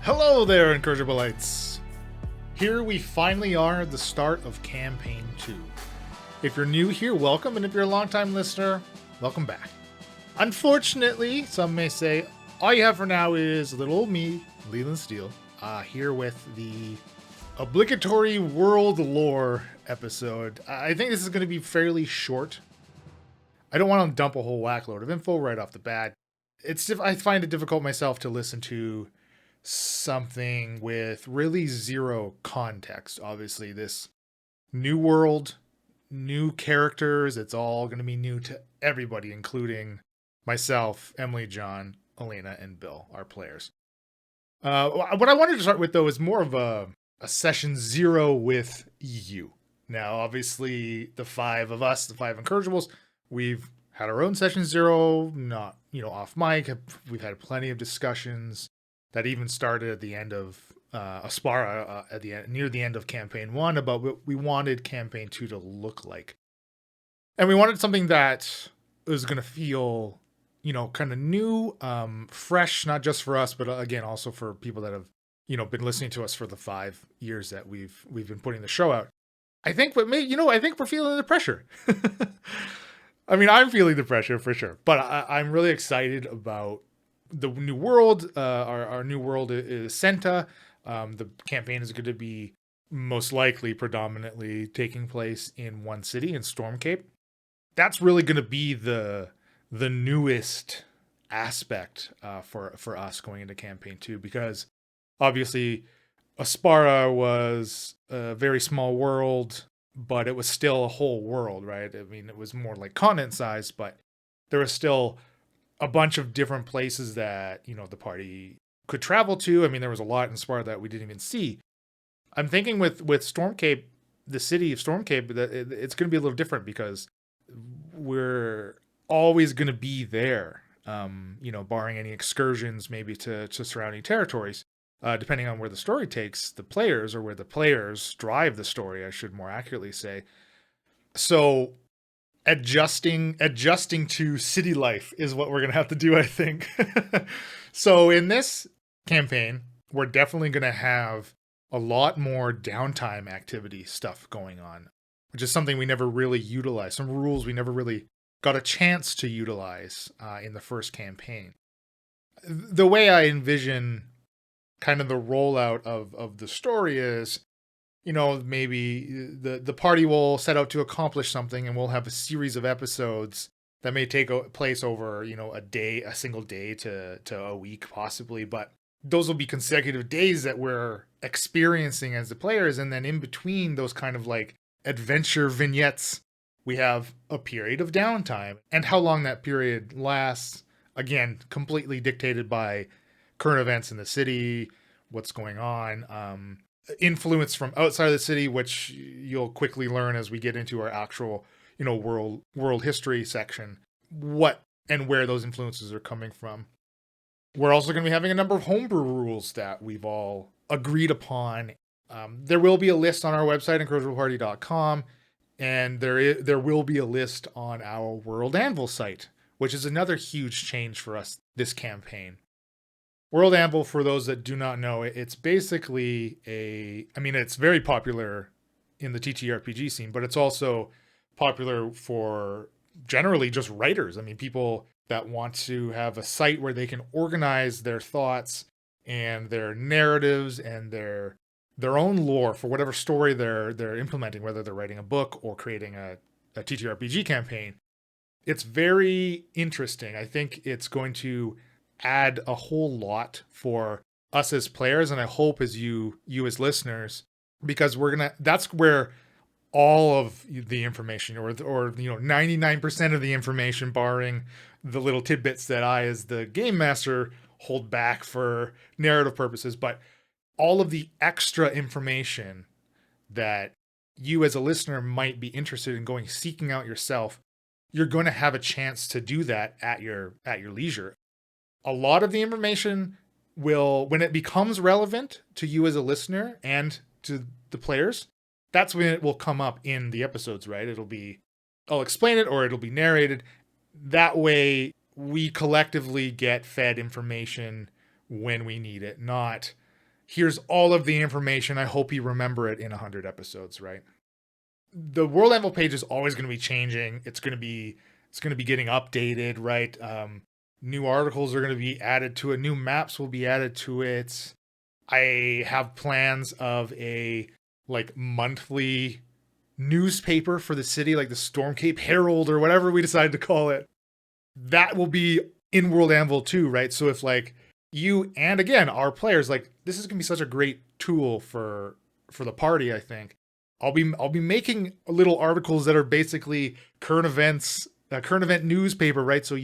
Hello there, Incorrigibleites! Here we finally are at the start of Campaign 2. If you're new here, welcome, and if you're a long-time listener, welcome back. Unfortunately, some may say, all you have for now is little old me, Leland Steele, here with the obligatory world lore episode. I think this is going to be fairly short. I don't want to dump a whole whackload of info right off the bat. I find it difficult myself to listen to something with really zero context. Obviously, this new world, new characters, it's all going to be new to everybody, including myself, Emily, John, Elena, and Bill, our players. What I wanted to start with, though, is more of a session 0 with you. Now, obviously, the five of us, the five Incorrigibles, we've had our own session 0, not, off mic. We've had plenty of discussions that even started at the end of Aspara, near the end of Campaign 1, about what we wanted Campaign 2 to look like. And we wanted something that was going to feel, kind of new, fresh, not just for us, but again, also for people that have, been listening to us for the 5 years that we've been putting the show out. I think I think we're feeling the pressure. I mean, I'm feeling the pressure for sure, but I'm really excited about the new world. Our new world is Senta. The campaign is going to be most likely predominantly taking place in one city, in Stormcape. That's really going to be the newest aspect for us going into campaign 2, because obviously Aspara was a very small world, but it was still a whole world, right? I mean, it was more like continent size, but there was still a bunch of different places that, the party could travel to. I mean, there was a lot in Sparta that we didn't even see. I'm thinking with Stormcape, the city of Stormcape, that it's going to be a little different, because we're always going to be there, barring any excursions maybe to surrounding territories, depending on where the story takes the players, or where the players drive the story, I should more accurately say. So adjusting to city life is what we're going to have to do, I think. So in this campaign, we're definitely going to have a lot more downtime activity stuff going on, which is something we never really utilized. Some rules we never really got a chance to utilize in the first campaign. The way I envision kind of the rollout of the story is, maybe the party will set out to accomplish something, and we'll have a series of episodes that may take place over, a single day to a week possibly, but those will be consecutive days that we're experiencing as the players. And then in between those kind of like adventure vignettes, we have a period of downtime, and how long that period lasts, again, completely dictated by current events in the city, what's going on, influence from outside of the city, which you'll quickly learn as we get into our actual, world history section, what and where those influences are coming from. We're also going to be having a number of homebrew rules that we've all agreed upon. There will be a list on our website, incorrigibleparty.com, and there will be a list on our World Anvil site, which is another huge change for us this campaign. World Anvil, for those that do not know, it's basically it's very popular in the TTRPG scene, but it's also popular for generally just writers. I mean, people that want to have a site where they can organize their thoughts and their narratives and their own lore for whatever story they're implementing, whether they're writing a book or creating a TTRPG campaign. It's very interesting. I think it's going to add a whole lot for us as players, and I hope as you as listeners, because that's where all of the information, or 99% of the information, barring the little tidbits that I as the game master hold back for narrative purposes, but all of the extra information that you as a listener might be interested in seeking out yourself, you're going to have a chance to do that at your leisure. A lot of the information will, when it becomes relevant to you as a listener and to the players, that's when it will come up in the episodes, right? I'll explain it, or it'll be narrated. That way we collectively get fed information when we need it, not here's all of the information. I hope you remember it in 100 episodes, right? The World Anvil page is always going to be changing. It's going to be getting updated, right? New articles are going to be added to it. New maps will be added to it. I have plans of a like monthly newspaper for the city, like the Stormcape Herald or whatever we decide to call it. That will be in World Anvil too, right? So if like you and again our players, like this is gonna be such a great tool for the party. I think I'll be making little articles that are basically current events, current event newspaper, right? So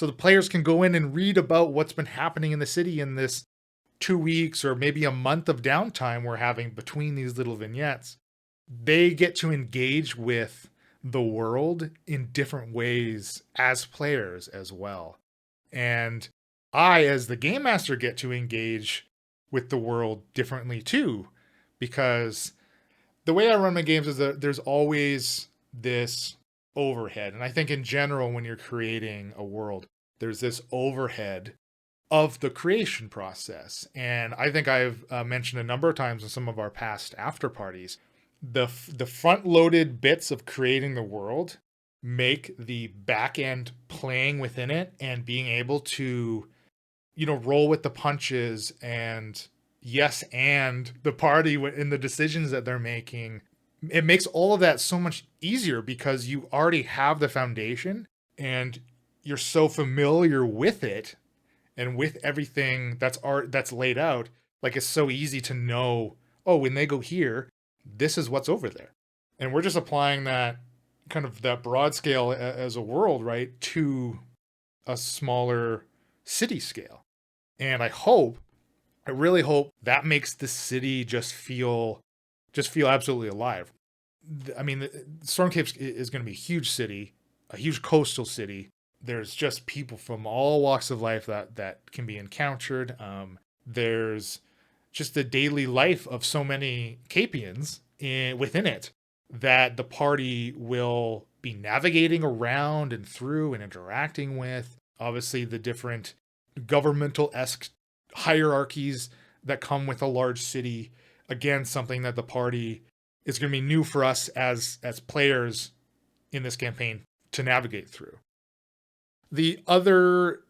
the players can go in and read about what's been happening in the city in this 2 weeks or maybe a month of downtime we're having between these little vignettes. They get to engage with the world in different ways as players as well. And I, as the game master, get to engage with the world differently too, because the way I run my games is that there's always this overhead. And I think in general, when you're creating a world, there's this overhead of the creation process. And I think I've mentioned a number of times in some of our past after parties, the front loaded bits of creating the world make the back end playing within it and being able to, roll with the punches and and the party in the decisions that they're making. It makes all of that so much easier because you already have the foundation and you're so familiar with it and with everything that's laid out. Like it's so easy to know, oh, when they go here, this is what's over there. And we're just applying that kind of that broad scale as a world, right, to a smaller city scale. And I really hope that makes the city just feel absolutely alive. I mean, Stormcape is going to be a huge city, a huge coastal city. There's just people from all walks of life that can be encountered. There's just the daily life of so many Capians within it that the party will be navigating around and through and interacting with. Obviously, the different governmental-esque hierarchies that come with a large city. Again, something that the party is going to be new for us as players in this campaign to navigate through. The other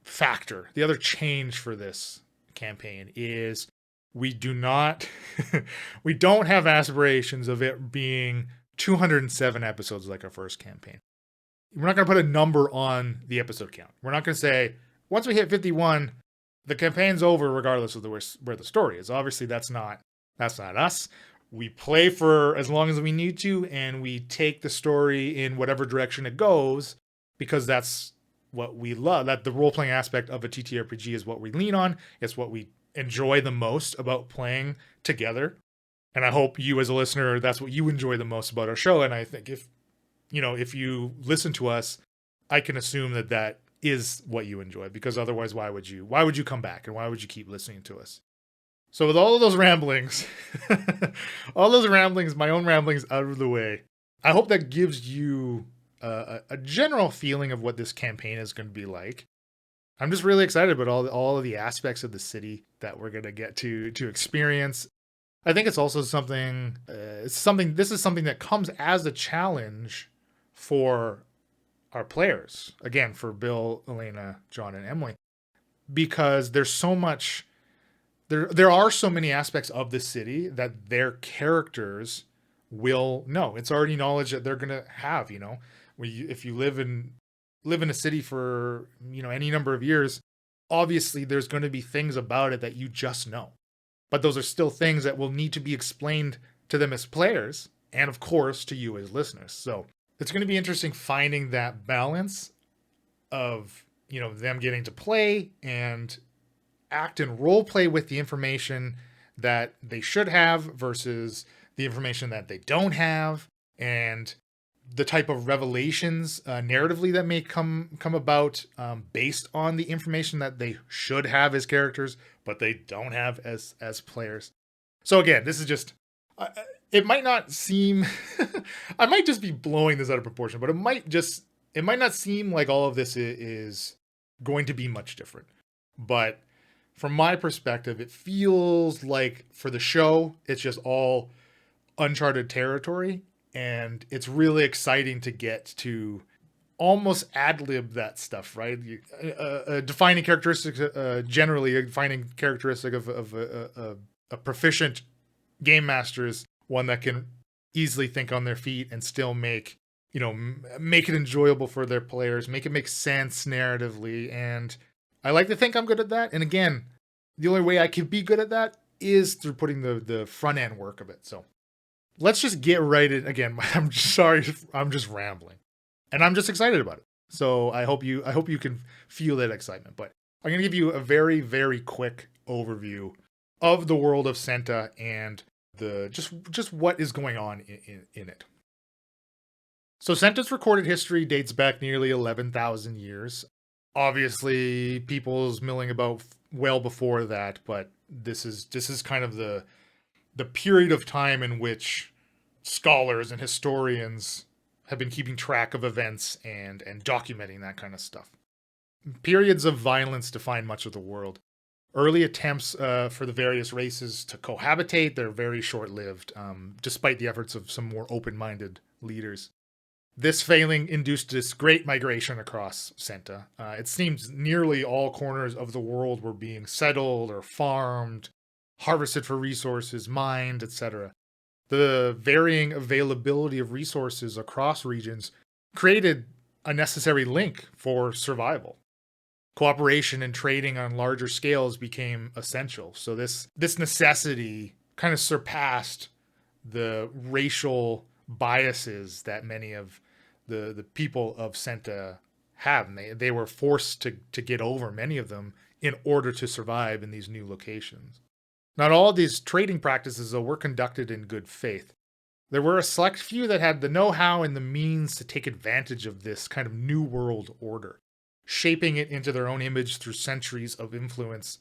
factor, the other change for this campaign is we don't have aspirations of it being 207 episodes like our first campaign. We're not going to put a number on the episode count. We're not going to say, once we hit 51, the campaign's over regardless of where the story is. Obviously, that's not us. We play for as long as we need to, and we take the story in whatever direction it goes, because that's what we love. That the role-playing aspect of a TTRPG is what we lean on. It's what we enjoy the most about playing together. And I hope you as a listener, that's what you enjoy the most about our show. And I think if you listen to us, I can assume that is what you enjoy, because otherwise why would you come back and why would you keep listening to us? So with all of those ramblings, my own ramblings out of the way, I hope that gives you a general feeling of what this campaign is going to be like. I'm just really excited about all of the aspects of the city that we're going to get to experience. I think it's also something that comes as a challenge for our players. Again, for Bill, Elena, John, and Emily, because there's so much. There are so many aspects of the city that their characters will know. It's already knowledge that they're gonna have. If you live in a city for any number of years, obviously there's going to be things about it that you just know. But those are still things that will need to be explained to them as players, and of course to you as listeners. So it's going to be interesting finding that balance of them getting to play and act and role play with the information that they should have versus the information that they don't have, and the type of revelations narratively that may come about based on the information that they should have as characters but they don't have as players. So again, this is just it might not seem I might just be blowing this out of proportion, but it might not seem like all of this is going to be much different. But from my perspective, it feels like for the show, it's just all uncharted territory. And it's really exciting to get to almost ad lib that stuff, right? A defining characteristic, generally, a defining characteristic of a proficient game master is one that can easily think on their feet and still make make it enjoyable for their players, make it make sense narratively. And I like to think I'm good at that. And again, the only way I can be good at that is through putting the front end work of it. So let's just get right in. Again, I'm sorry, I'm just rambling, and I'm just excited about it. So I hope you can feel that excitement. But I'm gonna give you a very, very quick overview of the world of Senta and the just what is going on in it. So Senta's recorded history dates back nearly 11,000 years. Obviously, people's milling about well before that, but this is kind of the period of time in which scholars and historians have been keeping track of events and documenting that kind of stuff. Periods of violence define much of the world. Early attempts for the various races to cohabitate, they're very short-lived, despite the efforts of some more open-minded leaders. This failing induced this great migration across Senta. It seems nearly all corners of the world were being settled or farmed, harvested for resources, mined, etc. The varying availability of resources across regions created a necessary link for survival. Cooperation and trading on larger scales became essential. So this necessity kind of surpassed the racial biases that many of the people of Senta have. And they were forced to get over many of them in order to survive in these new locations. Not all of these trading practices, though, were conducted in good faith. There were a select few that had the know-how and the means to take advantage of this kind of new world order, shaping it into their own image through centuries of influence,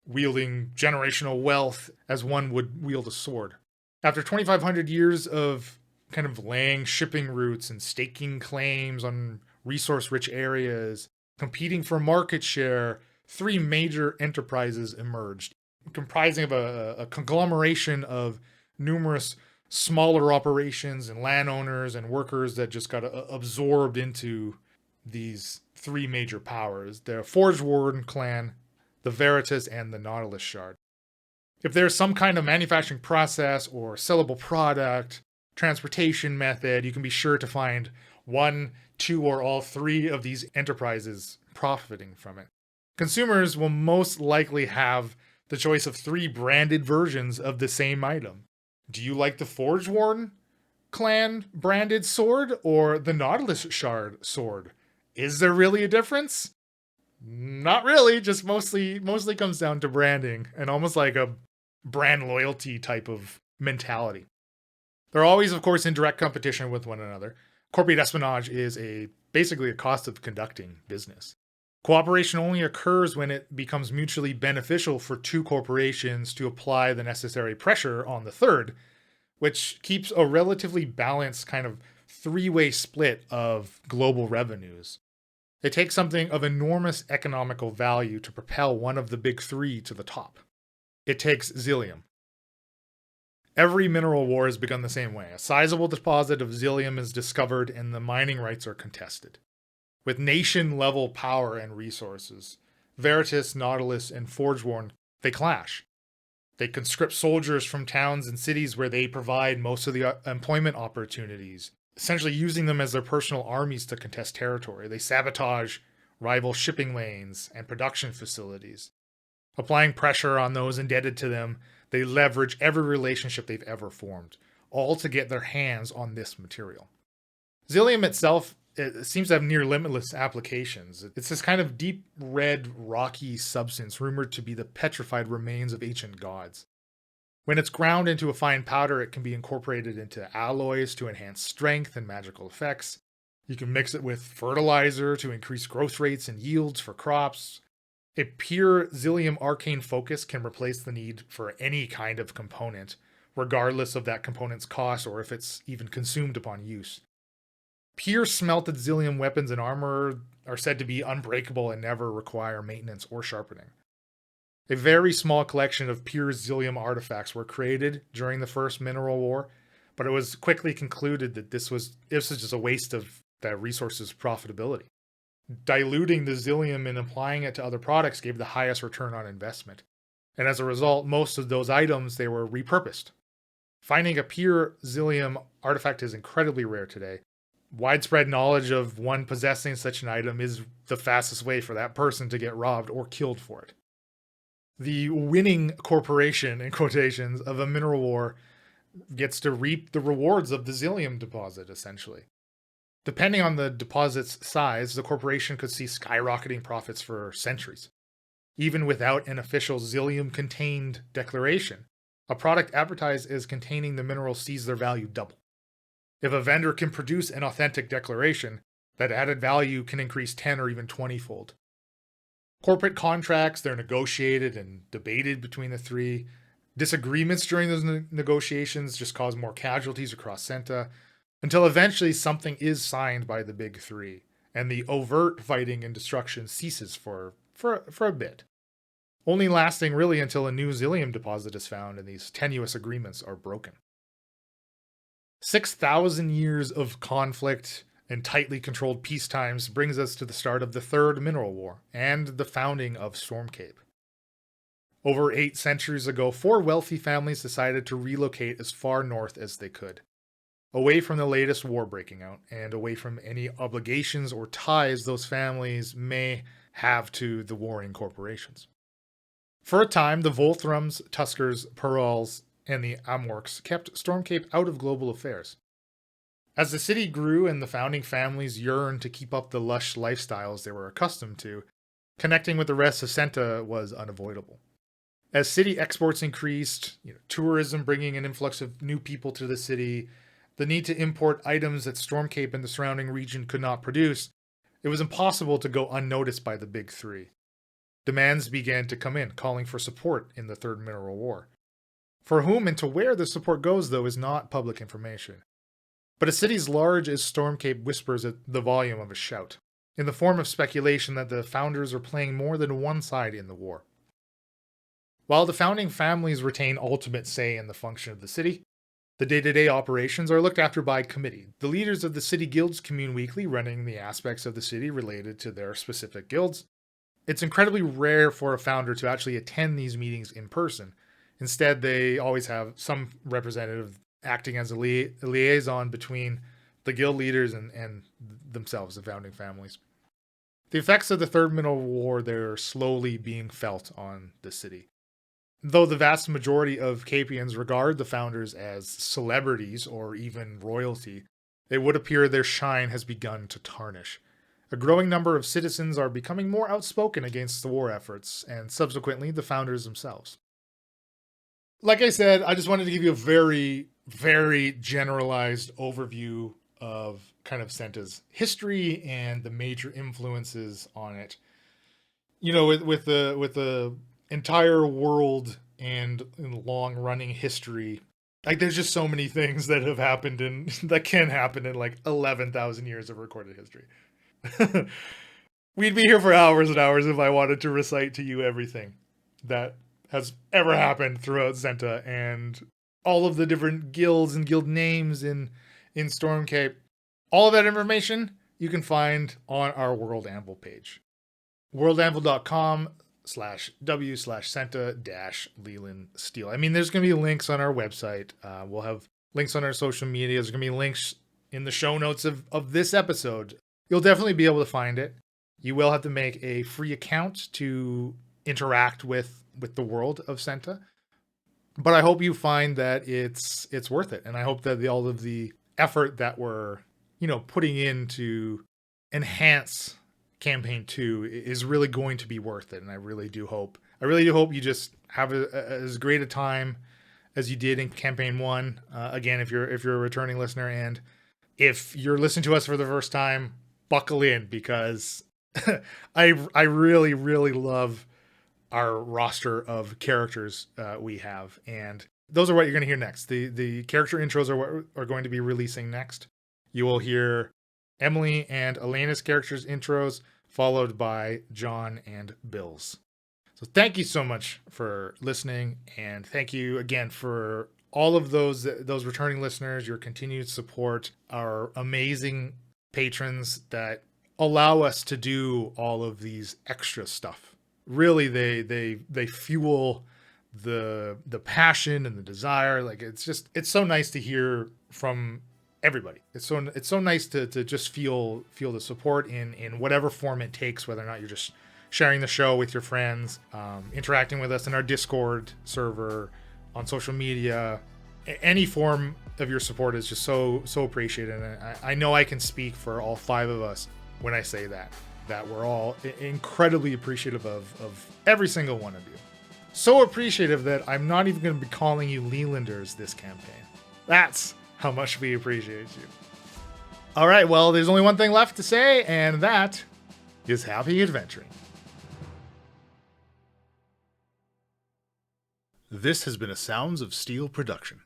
wielding generational wealth as one would wield a sword. After 2,500 years of kind of laying shipping routes and staking claims on resource-rich areas, competing for market share, three major enterprises emerged, comprising of a conglomeration of numerous smaller operations and landowners and workers that just got absorbed into these three major powers: the Forge Warden clan, the Veritas, and the Nautilus Shard. If there's some kind of manufacturing process or sellable product, transportation method, you can be sure to find one, two, or all three of these enterprises profiting from it. Consumers will most likely have the choice of three branded versions of the same item. Do you like the Forge Warden clan branded sword or the Nautilus Shard sword? Is there really a difference? Not really, just mostly comes down to branding and almost like a brand loyalty type of mentality. They're always, of course, in direct competition with one another. Corporate espionage is basically a cost of conducting business. Cooperation only occurs when it becomes mutually beneficial for two corporations to apply the necessary pressure on the third, which keeps a relatively balanced kind of three-way split of global revenues. It takes something of enormous economical value to propel one of the big three to the top. It takes Xilium. Every mineral war has begun the same way. A sizable deposit of Xilium is discovered and the mining rights are contested. With nation-level power and resources, Veritas, Nautilus, and Forgeworn, they clash. They conscript soldiers from towns and cities where they provide most of the employment opportunities, essentially using them as their personal armies to contest territory. They sabotage rival shipping lanes and production facilities. Applying pressure on those indebted to them, they leverage every relationship they've ever formed, all to get their hands on this material. Xilium itself, it seems to have near limitless applications. It's this kind of deep red, rocky substance rumored to be the petrified remains of ancient gods. When it's ground into a fine powder, it can be incorporated into alloys to enhance strength and magical effects. You can mix it with fertilizer to increase growth rates and yields for crops. A pure Xilium arcane focus can replace the need for any kind of component, regardless of that component's cost or if it's even consumed upon use. Pure smelted Xilium weapons and armor are said to be unbreakable and never require maintenance or sharpening. A very small collection of pure Zillium artifacts were created during the First Mineral War, but it was quickly concluded that this was just a waste of the resource's profitability. Diluting the Zillium and applying it to other products gave the highest return on investment. And as a result, most of those items, they were repurposed. Finding a pure Zillium artifact is incredibly rare today. Widespread knowledge of one possessing such an item is the fastest way for that person to get robbed or killed for it. The winning corporation, in quotations, of a mineral war gets to reap the rewards of the Zillium deposit, essentially. Depending on the deposit's size, the corporation could see skyrocketing profits for centuries. Even without an official Zillium-contained declaration, a product advertised as containing the mineral sees their value double. If a vendor can produce an authentic declaration, that added value can increase 10 or even 20-fold. Corporate contracts, they're negotiated and debated between the three. Disagreements during those negotiations just cause more casualties across Senta, until eventually something is signed by the big three, and the overt fighting and destruction ceases for a bit, only lasting really until a new Zillium deposit is found and these tenuous agreements are broken. 6,000 years of conflict and tightly controlled peace times brings us to the start of the Third Mineral War and the founding of Stormcape. Over 8 centuries ago, 4 wealthy families decided to relocate as far north as they could, away from the latest war breaking out and away from any obligations or ties those families may have to the warring corporations. For a time, the Volthrams, Tuskers, Perals, and the Amorks kept Stormcape out of global affairs. As the city grew and the founding families yearned to keep up the lush lifestyles they were accustomed to, connecting with the rest of Senta was unavoidable. As city exports increased, tourism bringing an influx of new people to the city, the need to import items that Stormcape and the surrounding region could not produce, it was impossible to go unnoticed by the big three. Demands began to come in, calling for support in the Third Mineral War. For whom and to where the support goes, though, is not public information. But a city as large as Stormcape whispers at the volume of a shout, in the form of speculation that the founders are playing more than one side in the war. While the founding families retain ultimate say in the function of the city, the day-to-day operations are looked after by committee. The leaders of the city guilds commune weekly, running the aspects of the city related to their specific guilds. It's incredibly rare for a founder to actually attend these meetings in person. Instead, they always have some representative acting as a liaison between the guild leaders and themselves, the founding families. The effects of the Third Mineral War, they're slowly being felt on the city. Though the vast majority of Capians regard the founders as celebrities or even royalty, it would appear their shine has begun to tarnish. A growing number of citizens are becoming more outspoken against the war efforts, and subsequently the founders themselves. Like I said, I just wanted to give you a very, very generalized overview of kind of Senta's history and the major influences on it. With the entire world and in long running history, like there's just so many things that have happened and that can happen in like 11,000 years of recorded history. We'd be here for hours and hours if I wanted to recite to you everything that has ever happened throughout Senta and all of the different guilds and guild names in Stormcape. All of that information you can find on our World Anvil page. worldanvil.com/w/Senta-Leland Steel. I mean, there's going to be links on our website. We'll have links on our social media. There's going to be links in the show notes of this episode. You'll definitely be able to find it. You will have to make a free account to interact with the world of Senta. But I hope you find that it's worth it. And I hope that all of the effort that we're, putting in to enhance Campaign 2 is really going to be worth it. And I really do hope you just have as great a time as you did in Campaign 1. Again, if you're a returning listener, and if you're listening to us for the first time, buckle in, because I really, really love our roster of characters we have, and those are what you're going to hear next. The character intros are what are going to be releasing next. You will hear Emily and Elena's characters intros, followed by John and Bill's. So thank you so much for listening, and thank you again for all of those returning listeners, your continued support, our amazing patrons that allow us to do all of these extra stuff. Really, they fuel the passion and the desire. Like it's so nice to hear from everybody. It's so nice to just feel the support in whatever form it takes, whether or not you're just sharing the show with your friends, interacting with us in our Discord server, on social media. Any form of your support is just so appreciated. And I know I can speak for all 5 of us when I say that we're all incredibly appreciative of every single one of you. So appreciative that I'm not even going to be calling you Lelanders this campaign. That's how much we appreciate you. All right, well, there's only one thing left to say, and that is happy adventuring. This has been a Sounds of Steel production.